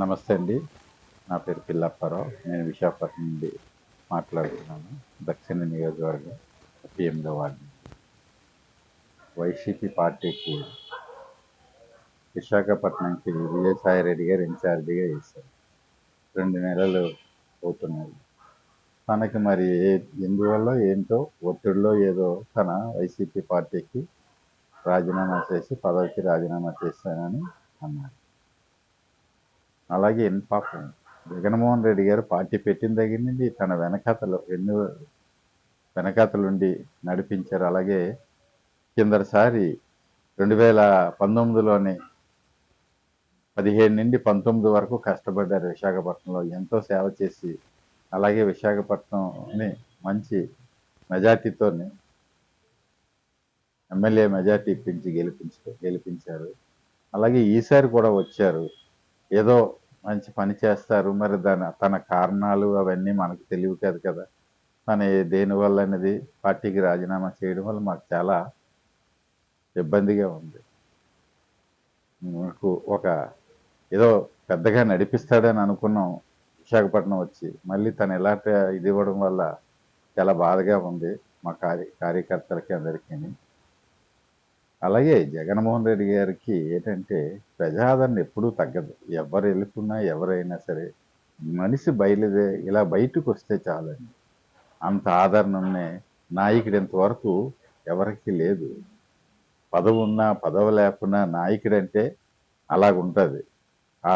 నమస్తే అండి. నా పేరు పిల్లప్పారావు. నేను విశాఖపట్నం నుండి మాట్లాడుతున్నాను. దక్షిణ నియోజకవర్గం 38వ వార్డు. వైసీపీ పార్టీకి విశాఖపట్నంకి విజయసాయిరెడ్డి గారు ఇన్ఛార్జిగా వేశారు. 2 నెలలు అవుతున్నాయి. తనకి మరి ఎందువల్ల ఏంటో ఒత్తిడిలో ఏదో తన వైసీపీ పార్టీకి రాజీనామా చేసి పదవికి రాజీనామా చేశానని అన్నారు. అలాగే పాపం జగన్మోహన్ రెడ్డి గారు పార్టీ పెట్టిన దగ్గర నుండి తన వెనకాతలుండి నడిపించారు. అలాగే కిందసారి 2019లోనే 15 నుండి 19 వరకు కష్టపడ్డారు. విశాఖపట్నంలో ఎంతో సేవ చేసి, అలాగే విశాఖపట్నంని మంచి మెజార్టీతోని ఎమ్మెల్యే మెజార్టీ ఇప్పించి గెలిపించారు. అలాగే ఈసారి కూడా వచ్చారు. ఏదో మంచి పని చేస్తారు. మరి తన కారణాలు అవన్నీ మనకు తెలియదు కదా. తను దేనివల్ల అనేది పార్టీకి రాజీనామా చేయడం వల్ల మాకు చాలా ఇబ్బందిగా ఉంది. మనకు ఏదో పెద్దగా నడిపిస్తాడని అనుకున్నాం విశాఖపట్నం వచ్చి, మళ్ళీ తను ఇలాంటి ఇది ఇవ్వడం వల్ల చాలా బాధగా ఉంది మా కార్యకర్తలకి అందరికీ. అలాగే జగన్మోహన్ రెడ్డి గారికి ఏంటంటే ప్రజాదరణ ఎప్పుడూ తగ్గదు. ఎవరు వెళ్ళుకున్నా ఎవరైనా సరే మనిషి ఇలా బయటకు వస్తే చాలండి. అంత ఆదరణ ఉన్న నాయకుడు ఇంతవరకు ఎవరికి లేదు. పదవి ఉన్నా పదవి లేకున్నా నాయకుడు అంటే అలాగుంటుంది. ఆ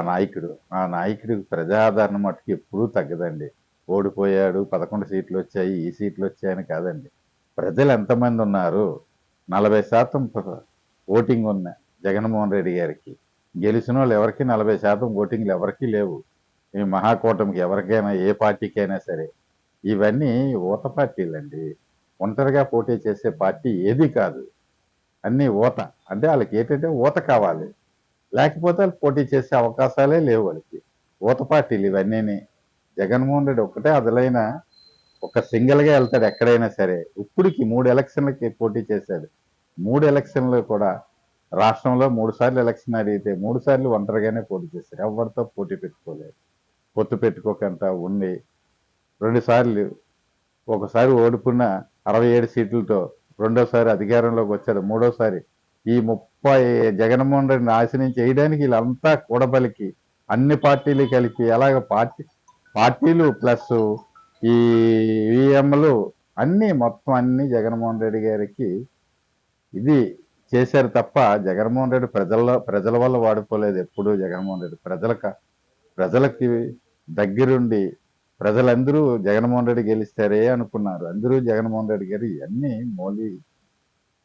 నాయకుడికి ప్రజాదరణ మట్టుకు ఎప్పుడూ తగ్గదండి. ఓడిపోయాడు, 11 సీట్లు వచ్చాయి, ఈ సీట్లు వచ్చాయని కాదండి. ప్రజలు ఎంతమంది ఉన్నారు? 40% ఓటింగ్ ఉన్న జగన్మోహన్ రెడ్డి గారికి గెలిచిన వాళ్ళు ఎవరికి 40% ఓటింగ్లు ఎవరికీ లేవు. ఈ మహాకూటమికి ఎవరికైనా ఏ పార్టీకైనా సరే ఇవన్నీ ఊత పార్టీలండి. ఒంటరిగా పోటీ చేసే పార్టీ ఏది కాదు. అన్నీ ఊత. అంటే వాళ్ళకి ఏంటంటే ఊత కావాలి, లేకపోతే వాళ్ళు పోటీ చేసే అవకాశాలే లేవు వాళ్ళకి. ఊత పార్టీలు ఇవన్నీ. జగన్మోహన్ రెడ్డి ఒక్కటే అసలైన ఒక సింగిల్గా వెళ్తాడు ఎక్కడైనా సరే. ఇప్పటికి 3 ఎలక్షన్లకి పోటీ చేశాడు. 3 ఎలక్షన్లు కూడా రాష్ట్రంలో 3 సార్లు ఎలక్షన్ అడిగితే 3 సార్లు ఒంటరిగానే పోటీ చేశారు. ఎవరితో పోటీ పెట్టుకోలేదు. పొత్తు పెట్టుకోకుండా ఉండి 2 సార్లు, ఒకసారి ఓడిపోయిన 67 సీట్లతో రెండోసారి అధికారంలోకి వచ్చాడు. మూడోసారి ఈ 30 జగన్మోహన్ రెడ్డిని నాశనం చేయడానికి వీళ్ళంతా కూడబలికి అన్ని పార్టీలు కలిపి అలాగ పార్టీలు ప్లస్ ఈ ఈఎంలు మొత్తం అన్ని జగన్మోహన్ రెడ్డి గారికి ఇది చేశారు తప్ప జగన్మోహన్ రెడ్డి ప్రజల వల్ల వాడుకోలేదు. ఎప్పుడూ జగన్మోహన్ రెడ్డి ప్రజలకి దగ్గరుండి ప్రజలందరూ జగన్మోహన్ రెడ్డి గెలిస్తారే అనుకున్నారు. అందరూ జగన్మోహన్ రెడ్డి గారు ఇవన్నీ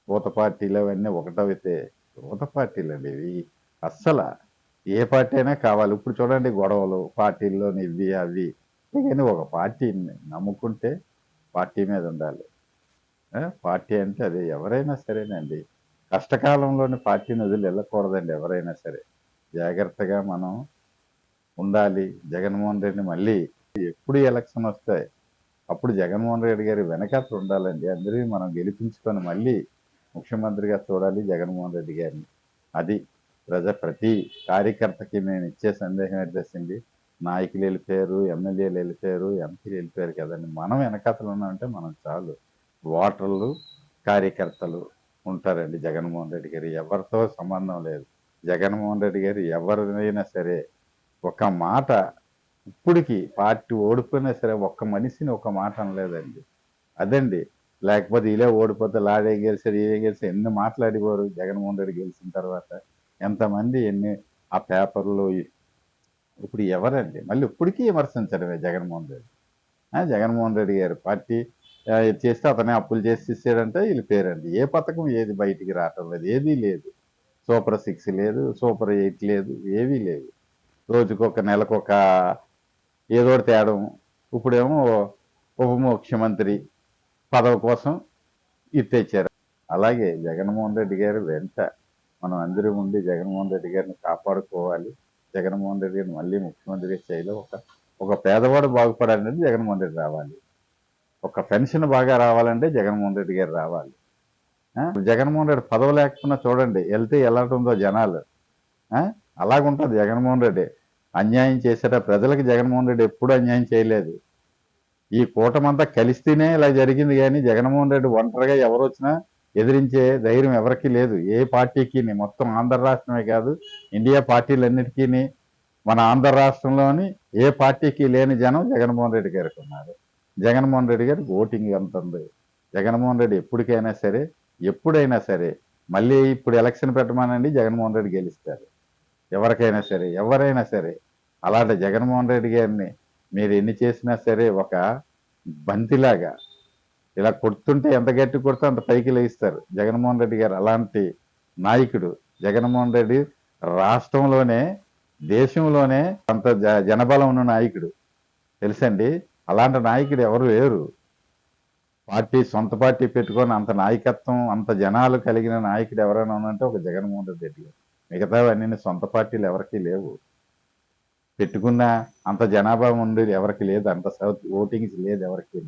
ఊత పార్టీలు అవన్నీ ఒకటవితే ఊత పార్టీలు అండి ఇవి. అస్సలు ఏ పార్టీ అయినా కావాలి. ఇప్పుడు చూడండి గొడవలు పార్టీల్లోని ఇవి అవి. కానీ ఒక పార్టీని నమ్ముకుంటే పార్టీ మీద ఉండాలి. పార్టీ అంటే అది ఎవరైనా సరేనండి. కష్టకాలంలోని పార్టీని వదిలి వెళ్ళకూడదండి ఎవరైనా సరే. జాగ్రత్తగా మనం ఉండాలి. జగన్మోహన్ రెడ్డిని మళ్ళీ ఎప్పుడు ఎలక్షన్ వస్తాయి అప్పుడు జగన్మోహన్ రెడ్డి గారి వెనకాతలు ఉండాలండి. అందరినీ మనం గెలిపించుకొని మళ్ళీ ముఖ్యమంత్రిగా చూడాలి జగన్మోహన్ రెడ్డి గారిని. అది ప్రతి కార్యకర్తకి మేము ఇచ్చే సందేహం ఏంటండి, నాయకులు వెళ్ళిపోయారు, ఎమ్మెల్యేలు వెళ్ళిపోయారు, ఎంపీలు వెళ్ళిపోయారు కదండి. మనం వెనకాతలు ఉన్నామంటే మనం చాలు. ఓటర్లు, కార్యకర్తలు ఉంటారండి. జగన్మోహన్ రెడ్డి గారు ఎవరితో సంబంధం లేదు. జగన్మోహన్ రెడ్డి గారు ఎవరినైనా సరే ఒక మాట, ఇప్పటికి పార్టీ ఓడిపోయినా సరే ఒక్క మనిషిని ఒక మాట అనలేదండి. అదండి. లేకపోతే ఇలా ఓడిపోతే లాడే గెలిచారు, ఏ గెలిచారు ఎన్ని మాట్లాడేవారు. జగన్మోహన్ రెడ్డి గెలిచిన తర్వాత ఎంతమంది ఆ పేపర్లు. ఇప్పుడు ఎవరండి మళ్ళీ ఇప్పటికీ విమర్శించడమే జగన్మోహన్ రెడ్డి. జగన్మోహన్ రెడ్డి గారు పార్టీ చేస్తే అతనే అప్పులు చేసి ఇచ్చాడంటే వీళ్ళ పేరండి. ఏ పథకం ఏది బయటికి రావటం లేదు, ఏదీ లేదు. సూపర్ 6 లేదు, సూపర్ 8 లేదు, ఏవీ లేవు. రోజుకొక నెలకొక ఏదో తేడం. ఇప్పుడేమో ఉప ముఖ్యమంత్రి పదవి కోసం తెచ్చారు. అలాగే జగన్మోహన్ రెడ్డి గారి వెంట మనం అందరూ ఉండి జగన్మోహన్ రెడ్డి గారిని కాపాడుకోవాలి. జగన్మోహన్ రెడ్డి గారిని మళ్ళీ ముఖ్యమంత్రిగా చేయాలి. ఒక పేదవాడు బాగుపడాలంటే జగన్మోహన్ రెడ్డి రావాలి. ఒక పెన్షన్ బాగా రావాలంటే జగన్మోహన్ రెడ్డి గారు రావాలి. జగన్మోహన్ రెడ్డి పదవి లేకపోయినా చూడండి వెళ్తే ఎలా ఉంటుందో జనాలు. అలాగుంటుంది జగన్మోహన్ రెడ్డి. అన్యాయం చేశారా? ప్రజలకు జగన్మోహన్ రెడ్డి ఎప్పుడూ అన్యాయం చేయలేదు. ఈ కూటమంతా కలిస్తేనే ఇలా జరిగింది కానీ జగన్మోహన్ రెడ్డి ఒంటరిగా ఎవరు వచ్చినా ఎదిరించే ధైర్యం ఎవరికీ లేదు. ఏ పార్టీకి మొత్తం ఆంధ్ర రాష్ట్రమే కాదు, ఇండియా పార్టీలన్నిటికీ మన ఆంధ్ర రాష్ట్రంలోని ఏ పార్టీకి లేని జనం జగన్మోహన్ రెడ్డి గారికి ఉన్నారు. జగన్మోహన్ రెడ్డి గారికి ఓటింగ్ ఎంత ఉంది. జగన్మోహన్ రెడ్డి ఎప్పటికైనా సరే, ఎప్పుడైనా సరే, మళ్ళీ ఇప్పుడు ఎలక్షన్ పెట్టమానండి, జగన్మోహన్ రెడ్డి గెలుస్తారు. ఎవరికైనా సరే, ఎవరైనా సరే. అలాంటి జగన్మోహన్ రెడ్డి గారిని మీరు ఎన్ని చేసినా సరే ఒక బంతిలాగా ఇలా కొడుతుంటే ఎంత గట్టి కొడితే అంత పైకి లేస్తారు జగన్మోహన్ రెడ్డి గారు. అలాంటి నాయకుడు జగన్మోహన్ రెడ్డి. రాష్ట్రంలోనే, దేశంలోనే అంత జనబలం ఉన్న నాయకుడు తెలుసండి. అలాంటి నాయకుడు ఎవరు లేరు. సొంత పార్టీ పెట్టుకొని అంత నాయకత్వం, అంత జనాలు కలిగిన నాయకుడు ఎవరైనా ఉన్నంటే ఒక జగన్మోహన్ రెడ్డి గారు. మిగతావన్నీ సొంత పార్టీలు ఎవరికీ లేవు. పెట్టుకున్న అంత జనాభా ఉండి ఎవరికి లేదు, అంత ఓటింగ్స్ లేదు ఎవరికి.